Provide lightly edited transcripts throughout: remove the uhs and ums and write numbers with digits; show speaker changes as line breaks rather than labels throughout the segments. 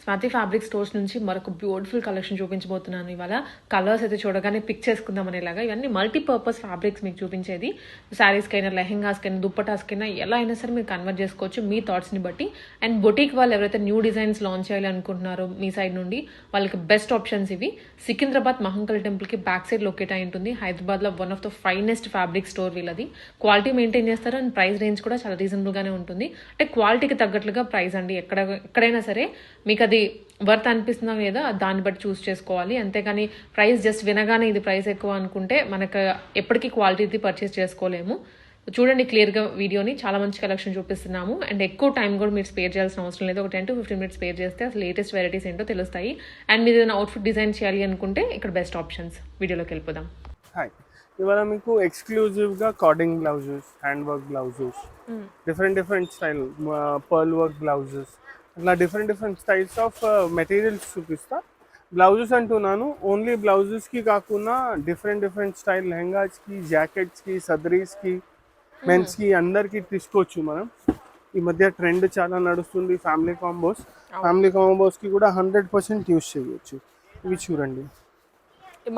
Swathi fabric stores నుంచి మరొక beautiful collection చూపించబోతున్నాను ఇవాళ. కలర్స్ అయితే చూడగానే పిక్ చేసుకుందాం అనేలాగా ఇవన్నీ మల్టీపర్పస్ ఫ్యాబ్రిక్స్ మీకు చూపించేది. శారీస్కైనా, లెహెంగాస్కైనా, దుప్పటాస్కైనా ఎలా అయినా సరే మీరు కన్వర్ట్ చేసుకోవచ్చు మీ థాట్స్ని బట్టి. అండ్ బొటిక్ వాళ్ళు ఎవరైతే న్యూ డిజైన్స్ లాంచ్ చేయాలి అనుకుంటున్నారో మీ సైడ్ నుండి వాళ్ళకి బెస్ట్ ఆప్షన్స్ ఇవి. సికింద్రాబాద్ మహంకాళి టెంపుల్కి బ్యాక్ సైడ్ లొకేట్ అయి ఉంటుంది. హైదరాబాద్లో one of the finest fabric store వీళ్ళది. క్వాలిటీ మెయింటైన్ చేస్తారు అండ్ ప్రైస్ రేంజ్ కూడా చాలా రీజనబుల్గానే ఉంటుంది. అంటే క్వాలిటీకి తగ్గట్లుగా ప్రైస్ అండి. ఎక్కడైనా సరే మీకు అది వర్త్ అనిపిస్తుందా లేదా దాన్ని బట్టి చూస్ చేసుకోవాలి. అంతేగాని ప్రైస్ జస్ట్ వినగానే ఇది ప్రైస్ ఎక్కువ అనుకుంటే మనకు ఎప్పటికీ క్వాలిటీది పర్చేస్ చేసుకోలేము. చూడండి క్లియర్గా వీడియోని, చాలా మంచి కలెక్షన్ చూపిస్తున్నాము. అండ్ ఎక్కువ టైం కూడా మీరు స్పేర్ చేయాల్సిన అవసరం లేదు. ఒక 10 to 15 minutes స్పేర్ చేస్తే అసలు లేటెస్ట్ వెరైటీస్ ఏంటో తెలుస్తాయి. అండ్ మీరు ఏదైనా అవుట్ఫిట్ డిజైన్ చేయాలి అనుకుంటే ఇక్కడ బెస్ట్ ఆప్షన్స్. వీడియోలోకి వెళ్ళిపోదాం.
హాయ్, ఇవాళ మీకు ఎక్స్క్లూజివ్గా carding blouses, hand work blouses, different style pearl work blouses, అట్లా డిఫరెంట్ స్టైల్స్ ఆఫ్ మెటీరియల్స్ చూపిస్తా. బ్లౌజెస్ అంటున్నాను, ఓన్లీ బ్లౌజెస్కి కాకుండా డిఫరెంట్ స్టైల్ లెహంగాస్కి, జాకెట్స్కి, సదరీస్కి, మెన్స్కి అందరికీ తీసుకోవచ్చు మనం. ఈ మధ్య ట్రెండ్ చాలా నడుస్తుంది ఫ్యామిలీ కాంబోస్కి కూడా 100% యూస్ చేయవచ్చు. ఇవి చూడండి,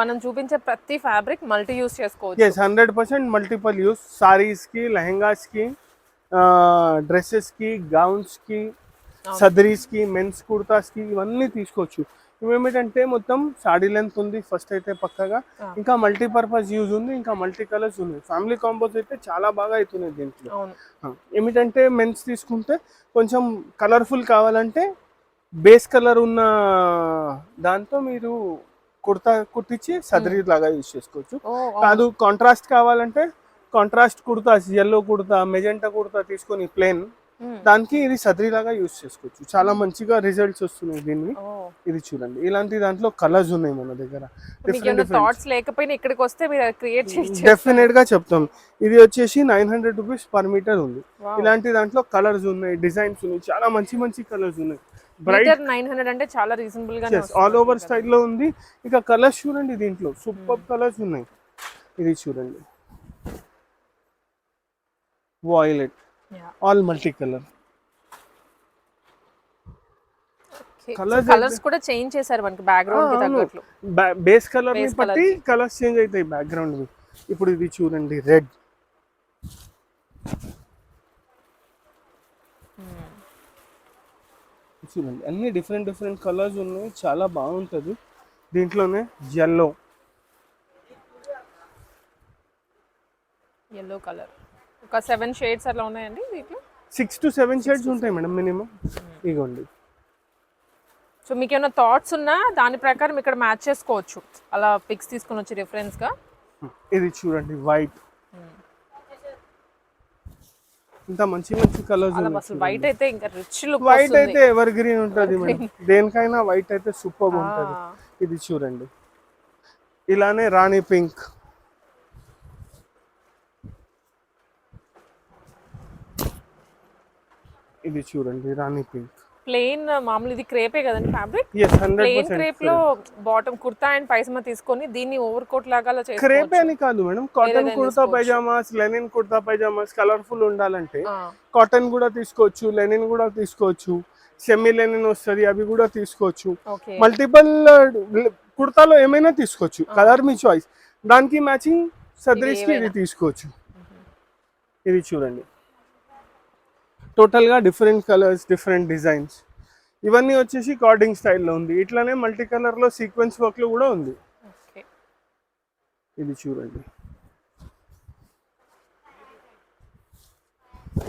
మనం చూపించే ప్రతి ఫ్యాబ్రిక్ మల్టీ యూస్ చేసుకోవచ్చు.
Yes, 100% multiple use. సారీస్కి, లెహంగాస్కి, డ్రెస్సెస్కి, గౌన్స్కి, సదరీస్కి, మెన్స్ కుర్తాస్కి ఇవన్నీ తీసుకోవచ్చు. ఇవేమిటంటే మొత్తం సాడీ లెంత్ ఉంది ఫస్ట్ అయితే పక్కగా, ఇంకా మల్టీపర్పస్ యూజ్ ఉంది, ఇంకా మల్టీ కలర్స్ ఉన్నాయి. ఫ్యామిలీ కాంబోస్ అయితే చాలా బాగా అవుతున్నాయి దీంట్లో. ఏమిటంటే మెన్స్ తీసుకుంటే కొంచెం కలర్ఫుల్ కావాలంటే బేస్ కలర్ ఉన్న దాంతో మీరు కుర్తా కుట్టించి సదరీ లాగా యూజ్ చేసుకోవచ్చు. కాదు కాంట్రాస్ట్ కావాలంటే contrast kurta, yellow kurta, magenta kurta తీసుకొని ప్లేన్ దానికి ఇది సదరీ లాగా యూజ్ చేసుకోవచ్చు. చాలా మంచిగా రిజల్ట్స్ వస్తున్నాయి దీన్ని. ఇది చూడండి, ఇలాంటి దాంట్లో కలర్స్ ఉన్నాయి మన దగ్గర. డెఫినెట్ గా చెప్తాం. ఇది వచ్చేసి 900 రూపీస్ పర్ మీటర్ ఉంది. ఇలాంటి దాంట్లో కలర్స్ ఉన్నాయి, డిజైన్స్ ఉన్నాయి, చాలా మంచి కలర్స్ ఉన్నాయి.
బ్రైట్ 900 అంటే చాలా రీజనబుల్ గా
ఆల్ ఓవర్ స్టైల్లో ఉంది. ఇక కలర్స్ చూడండి, దీంట్లో సూపర్ కలర్స్ ఉన్నాయి. ఇది చూడండి, violet, all multi colour.
Colours కూడా చేంజ్ చేశారు మనకి బ్యాక్గ్రౌండ్ కి తగ్గట్లు.
బేస్ కలర్ ని బట్టి కలర్స్ చేంజ్ అవుతాయి బ్యాక్గ్రౌండ్ వి. ఇప్పుడు ఇది చూడండి, రెడ్, చూడండి అన్ని డిఫరెంట్ కలర్స్ ఉన్నాయి, చాలా బాగుంటుంది. దీంట్లోనే ఎల్లో
కలర్ ఒక 7 షేడ్స్ అలా ఉన్నాయండి. దీంట్లో
6 to 7 షేడ్స్ ఉంటాయి మేడం మినిమం. ఇగోండి,
సో మీకు ఏమైనా థాట్స్ ఉన్నా దాని ప్రకారం ఇక్కడ మ్యాచ్ చేసుకోవచ్చు. అలా పిక్స్ తీసుకొని వచ్చి రిఫరెన్స్ గా.
ఇది చూడండి, వైట్, ఇంత మంచి కలర్స్ ఉన్నాయి.
అసలు వైట్ అయితే ఇంకా రిచ్ లుక్.
వైట్ అయితే ఎవర్ గ్రీన్ ఉంటుంది మేడం, దేనికైనా వైట్ అయితే సూపర్ ఉంటుంది. ఇది చూడండి, ఇలానే రాణి పింక్, ఇది చూడండి రాణి పింక్.
ప్లెయిన్ మామూలు ఇది క్రేపే కదండి ఫ్యాబ్రిక్.
yes 100%
ప్లెయిన్ క్రేప్ లో బాటమ్ కుర్తా అండ్ పైజమా తీసుకొని దీన్ని ఓవర్ కోట్ లాగా చేసుకోవచ్చు.
క్రేప్ అని కాదు madam, cotton kurta pyjamas, linen kurta pyjamas colourful ఉండాలంటే కాటన్ కూడా తీసుకోవచ్చు, లెనిన్ కూడా తీసుకోవచ్చు, సెమీ లెనిన్ వస్తుంది అవి కూడా తీసుకోవచ్చు. మల్టిపుల్ కుర్తాలో ఏమైనా తీసుకోవచ్చు, కలర్ మీ చాయిస్. దానికి మ్యాచింగ్ సదరీస్ కి ఇది తీసుకోవచ్చు. ఇది చూడండి, టోటల్గా డిఫరెంట్ కలర్స్, డిఫరెంట్ డిజైన్స్. ఇవన్నీ వచ్చేసి కార్డింగ్ స్టైల్లో ఉంది. ఇట్లానే మల్టీ కలర్లో సీక్వెన్స్ వర్క్లో కూడా ఉంది. ఇది చూడండి,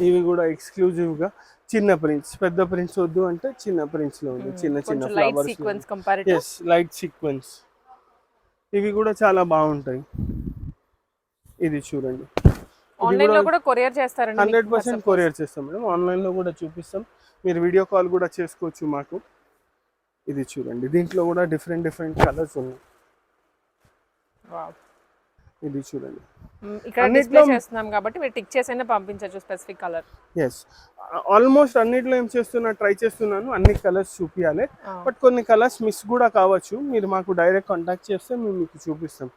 ఇవి కూడా ఎక్స్క్లూజివ్గా చిన్న ప్రింట్స్, పెద్ద ప్రింట్స్ వద్దు అంటే చిన్న ప్రింట్స్లో ఉంది. చిన్న ఫ్లవర్స్, ఎస్ లైట్ సీక్వెన్స్. ఇవి కూడా చాలా బాగుంటాయి. ఇది చూడండి,
ఆన్లైన్ లో కూడా కొరియర్ చేస్తారండి.
100% కొరియర్ చేస్తాం మేడం. ఆన్లైన్ లో కూడా చూపిస్తాం, మీరు వీడియో కాల్ కూడా చేసుకోవచ్చు మాకు. ఇది చూడండి, దీంట్లో కూడా డిఫరెంట్ కలర్స్ ఉన్నాయి. ఇది చూడండి,
ఇక్కడ డిస్ప్లే చేస్తున్నాం కాబట్టి మీరు టిక్ చేసైనా పంపించవచ్చు స్పెసిఫిక్ కలర్.
ఎస్, ఆల్మోస్ట్ అన్నిట్లో ఏం ట్రై చేస్తున్నాను అన్ని కలర్స్ చూపించాలి. బట్ కొన్ని కలర్స్ మిస్ కూడా కావచ్చు, మీరు మాకు డైరెక్ట్ కాంటాక్ట్ చేస్తే మేము మీకు చూపిస్తాం.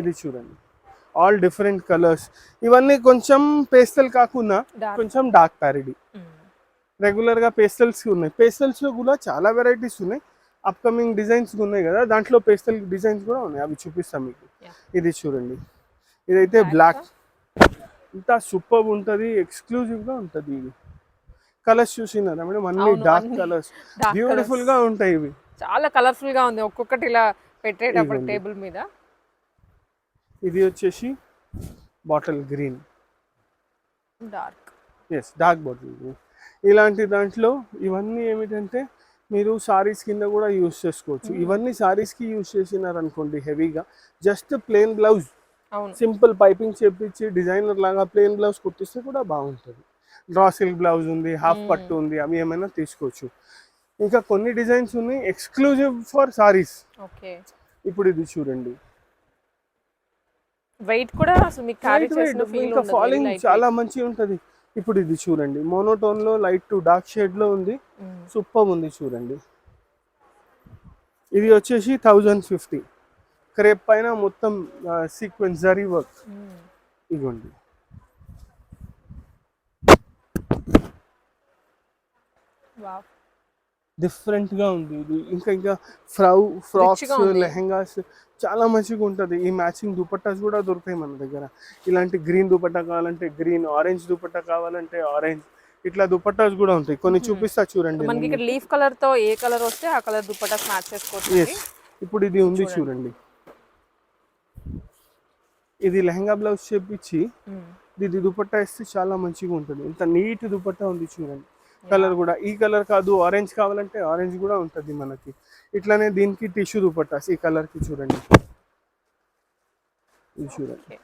ఇది చూడండి, ఆల్ డిఫరెంట్ కలర్స్. ఇవన్నీ కొంచెం పేస్టల్ కాకుండా కొంచెం డార్క్ ప్యారడీ. రెగ్యులర్గా పేస్టల్స్ ఉన్నాయి. పేస్టల్స్లో కూడా చాలా వెరైటీస్ ఉన్నాయి. అప్కమింగ్ డిజైన్స్ ఉన్నాయి కదా, దాంట్లో పేస్టల్ డిజైన్స్ కూడా ఉన్నాయి, అవి చూపిస్తాం మీకు.
Yeah.
ఇది చూడండి, ఇదైతే బ్లాక్, ఇంత సూపర్ ఉంటుంది, ఎక్స్క్లూజివ్గా ఉంటుంది. ఇది కలర్స్ చూసినారా మేడం, అన్ని
అవును,
డార్క్
అన్ని
కలర్స్,
dark
బ్యూటిఫుల్ గా ఉంటాయి ఇవి.
చాలా కలర్ఫుల్ గా ఉంది, ఒక్కొక్కటి ఇలా పెట్టేటప్పుడు
ఇదిగోండి.
టేబుల్ మీద.
ఇది వచ్చేసి bottle green,
dark.
Dark bottle green. ఇలాంటి దాంట్లో ఇవన్నీ ఏమిటంటే మీరు సారీస్ కింద కూడా యూస్ చేసుకోవచ్చు. ఇవన్నీ సారీస్కి యూస్ చేసినారనుకోండి హెవీగా, జస్ట్ ప్లెయిన్ బ్లౌజ్
అవును.
సింపుల్ పైపింగ్ చేపించి డిజైనర్ లాగా ప్లెయిన్ బ్లౌజ్ కుట్టిస్తే కూడా బాగుంటుంది. డ్రా సిల్క్ బ్లౌజ్ ఉంది, హాఫ్ పట్టు ఉంది, అవి ఏమైనా తీసుకోవచ్చు. ఇంకా కొన్ని డిజైన్స్ ఉన్నాయి ఎక్స్క్లూజివ్ ఫర్ సారీస్.
ఓకే.
ఇప్పుడు ఇది చూడండి,
వెయిట్ కూడా అసలు మీకు క్యారీ చేసిన ఫీల్
ఇంకా
ఉండదు,
ఫాలింగ్
very light
చాలా మంచిగా ఉంటుంది. ఇప్పుడు ఇది చూడండి, మోనోటోన్ లో లైట్ టు డార్క్ షేడ్ లో ఉంది, సూపర్ ఉంది చూడండి. ఇది వచ్చేసి 1050, క్రేప్ పైన మొత్తం సీక్వెన్స్ జరీ వర్క్. ఇదిగోండి,
వావ్.
డిఫరెంట్ గా ఉంది ఇది. ఇంకా ఫ్రాక్స్, లెహెంగాస్ చాలా మంచిగా ఉంటుంది. ఈ మ్యాచింగ్ దుపట్టాస్ కూడా దొరుకుతాయి మన దగ్గర. ఇలాంటి గ్రీన్ దుపట్టా కావాలంటే గ్రీన్, ఆరెంజ్ దుపట్టా కావాలంటే ఆరెంజ్, ఇట్లా దుపట్టాస్ కూడా ఉంటాయి. కొన్ని చూపిస్తా చూడండి.
మనకి ఇక్కడ లీఫ్ కలర్ తో ఏ కలర్ వస్తే ఆ కలర్ దుపట్టా మ్యాచ్ చేసుకోవచ్చు.
ఎస్, ఇప్పుడు ఇది ఉంది చూడండి, ఇది లెహంగా బ్లౌజ్ చేపించి ఇది దుపట్టా వేస్తే చాలా మంచిగా ఉంటుంది. ఇంత నీట్ దుపట్టా ఉంది చూడండి. కలర్ కూడా ఈ కలర్ కాదు, ఆరెంజ్ కావాలంటే ఆరెంజ్ కూడా ఉంటుంది మనకి. ఇట్లానే దీనికి టిష్యూ దుపట్టాస్ ఈ కలర్ కి చూడండి, ఇది చూడండి.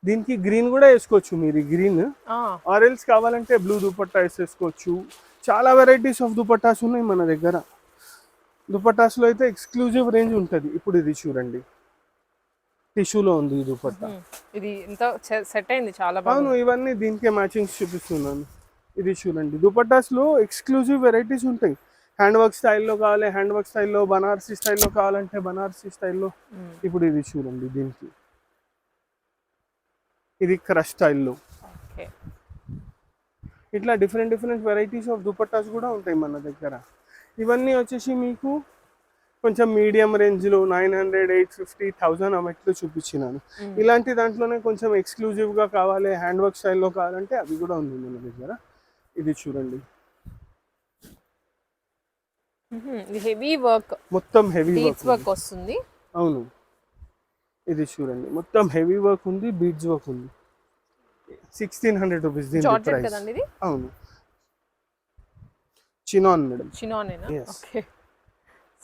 దీనికి గ్రీన్ కూడా వేసుకోవచ్చు మీరు, గ్రీన్. ఆరెంజ్ కావాలంటే బ్లూ దుపట్టా వేసేసుకోవచ్చు. చాలా వెరైటీస్ ఆఫ్ దుపట్టాస్ ఉన్నాయి మన దగ్గర. దుపట్టాస్ లో అయితే ఎక్స్క్లూజివ్ రేంజ్ ఉంటుంది. ఇప్పుడు ఇది చూడండి, టిష్యూలో ఉంది ఈ దుపట్టా.
ఇది ఇంత సెట్ అయింది, చాలా బాగుంది.
అవును, ఇవన్నీ దీనికే మ్యాచింగ్స్ చూపిస్తున్నాను. ఇది చూడండి, దుపట్టాస్లో ఎక్స్క్లూజివ్ వెరైటీస్ ఉంటాయి. హ్యాండ్ వర్క్ స్టైల్లో కావాలి, హ్యాండ్ వర్క్ స్టైల్లో, బనారసీ స్టైల్లో కావాలంటే బనారసీ స్టైల్లో. ఇప్పుడు ఇది చూడండి, దీనికి ఇది క్రష్ స్టైల్లో. ఇట్లా different different varieties of dupattas కూడా ఉంటాయి మన దగ్గర. ఇవన్నీ వచ్చేసి మీకు కొంచెం మీడియం రేంజ్లో 900, 850, 1000 అమెట్లో చూపించినాను. ఇలాంటి దాంట్లోనే కొంచెం ఎక్స్క్లూజివ్గా కావాలి, హ్యాండ్ వర్క్ స్టైల్లో కావాలంటే అవి కూడా ఉంది మన దగ్గర. ఇది చూడండి,
హెవీ వర్క్,
మొత్తం హెవీ
వర్క్ వస్తుంది.
అవును, ఇది చూడండి, మొత్తం హెవీ వర్క్ ఉంది, బీడ్స్ వర్క్ ఉంది. 1600 రూపీస్ దీని ప్రైస్. అవును, చినాన్ మేడం.
చినానేనా? Okay,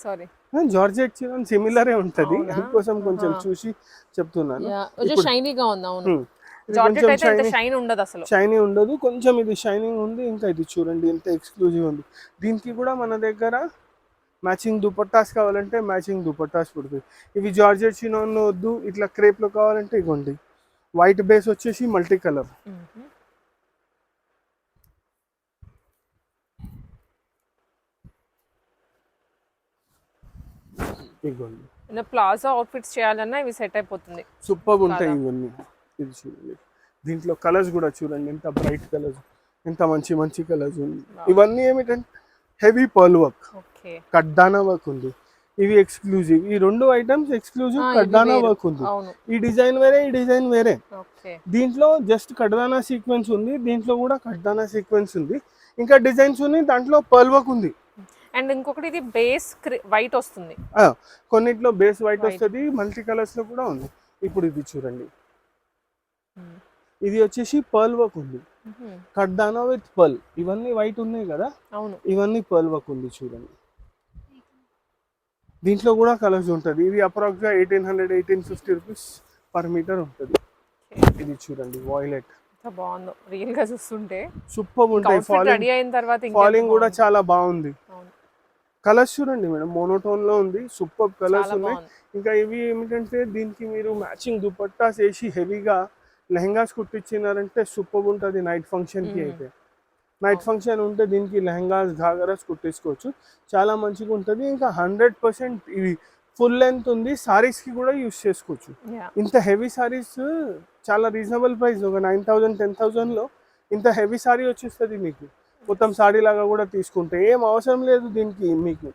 sorry.
జార్జెట్ చినాన్ సిమిలరే ఉంటది, అందుకోసం కొంచెం చూసి చెప్తున్నాను.
షైనీగా ఉంది. అవును, జార్జెట్ అయితే ఇంత షైన్ ఉండదు, అసలు
షైనీ ఉండదు. కొంచెం ఇది షైనింగ్ ఉంది. ఇంకా ఇది చూడండి ఎంత ఎక్స్క్లూజివ్ ఉంది. దీనికి కూడా మన దగ్గర మ్యాచింగ్ దుపట్టాస్ కావాలంటే మ్యాచింగ్ దుపట్టాస్ పుడుతుంది. ఇవి జార్జెట్ చినాన్లో వద్దు, ఇట్లా క్రేప్లో కావాలంటే ఇవ్వండి. వైట్ బేస్ వచ్చేసి మల్టీ కలర్. ఇవ్వండి,
ప్లాజా అవుట్ఫిట్స్ చేయాలన్నా ఇవి సెట్ అయిపోతుంది,
సూపర్ ఉంటాయి ఇవన్నీ. ఇది చూడండి, దీంట్లో కలర్స్ కూడా చూడండి ఎంత బ్రైట్ కలర్స్, ఎంత మంచి మంచి కలర్స్ ఉంది. ఇవన్నీ ఏమిటంటే హెవీ పర్ల్ వర్క్, కడ్డానా వర్క్ ఉంది. ఇవి ఎక్స్క్లూజివ్, ఈ రెండు ఐటమ్స్ ఎక్స్క్లూజివ్ కడ్డానా వర్క్ ఉంది. ఈ డిజైన్ వేరే, ఈ డిజైన్ వేరే. దీంట్లో జస్ట్ కడ్డానా సీక్వెన్స్ ఉంది, దీంట్లో కూడా కడ్డానా సీక్వెన్స్ ఉంది. ఇంకా డిజైన్స్ ఉన్నాయి, దాంట్లో పర్ల్ వర్క్ ఉంది.
అండ్ ఇంకొకటి ఇది బేస్ వైట్ వస్తుంది,
కొన్నిట్లో బేస్ వైట్ వస్తుంది, మల్టీ కలర్స్ లో కూడా ఉంది. ఇప్పుడు ఇది చూడండి, ఇది వచ్చేసి పర్ల్ వర్క్ ఉంది, కడ్డానా విత్ పర్ల్. ఇవన్నీ వైట్ ఉన్నాయి కదా,
అవును,
ఇవన్నీ పర్ల్ వర్క్ ఉంది చూడండి. దీంట్లో కూడా కలర్స్ ఉంటుంది. ఇది అప్రాక్సిమేట్గా 1800, 1850 రూపీస్ పర్ మీటర్ ఉంటుంది. ఇది చూడండి, వాయిలెట్,
బాగుందో రియల్ గా చూస్తుంటే.
సూపర్ ఉంటాయి. ఫాలింగ్ కూడా చాలా బాగుంది. కలర్స్ చూడండి మేడం, మోనోటోన్ లో ఉంది, సూపర్ కలర్స్ ఉన్నాయి. ఇంకా ఇవి ఏమిటంటే దీనికి మీరు మ్యాచింగ్ దుపట్టాస్ వేసి హెవీగా లెహంగాస్ కుట్టించినారంటే సూపర్ ఉంటుంది. నైట్ ఫంక్షన్ కి అయితే, నైట్ ఫంక్షన్ ఉంటే దీనికి లెహంగాస్, ఘాగరాస్ కుట్టించుకోవచ్చు, చాలా మంచిగా ఉంటుంది. ఇంకా 100% ఇవి ఫుల్ లెంత్ ఉంది, సారీస్ కి కూడా యూస్ చేసుకోవచ్చు. ఇంత హెవీ సారీస్ చాలా రీజనబుల్ ప్రైస్, ఒక 9000, 10,000 లో ఇంత హెవీ సారీ వచ్చేస్తుంది మీకు. మొత్తం సాడీ లాగా కూడా తీసుకుంటే ఏం అవసరం లేదు దీనికి మీకు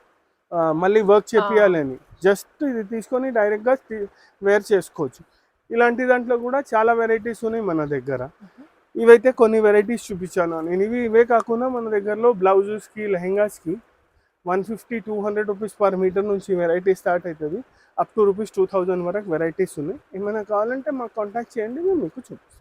మళ్ళీ వర్క్ చేపియాలని. జస్ట్ ఇది తీసుకొని డైరెక్ట్గా వేర్ చేసుకోవచ్చు. ఇలాంటి దాంట్లో కూడా చాలా వెరైటీస్ ఉన్నాయి మన దగ్గర. ఇవైతే కొన్ని వెరైటీస్ చూపించాను నేను. ఇవే కాకుండా మన దగ్గరలో బ్లౌజెస్కి లెహెంగాస్కి 150-200 రూపీస్ పర్ మీటర్ నుంచి వెరైటీ స్టార్ట్ అవుతుంది. అప్ టు రూపీస్ 2000 వరకు వెరైటీస్ ఉన్నాయి. ఏమైనా కావాలంటే మాకు కాంటాక్ట్ చేయండి, మేము మీకు చూపిస్తాం.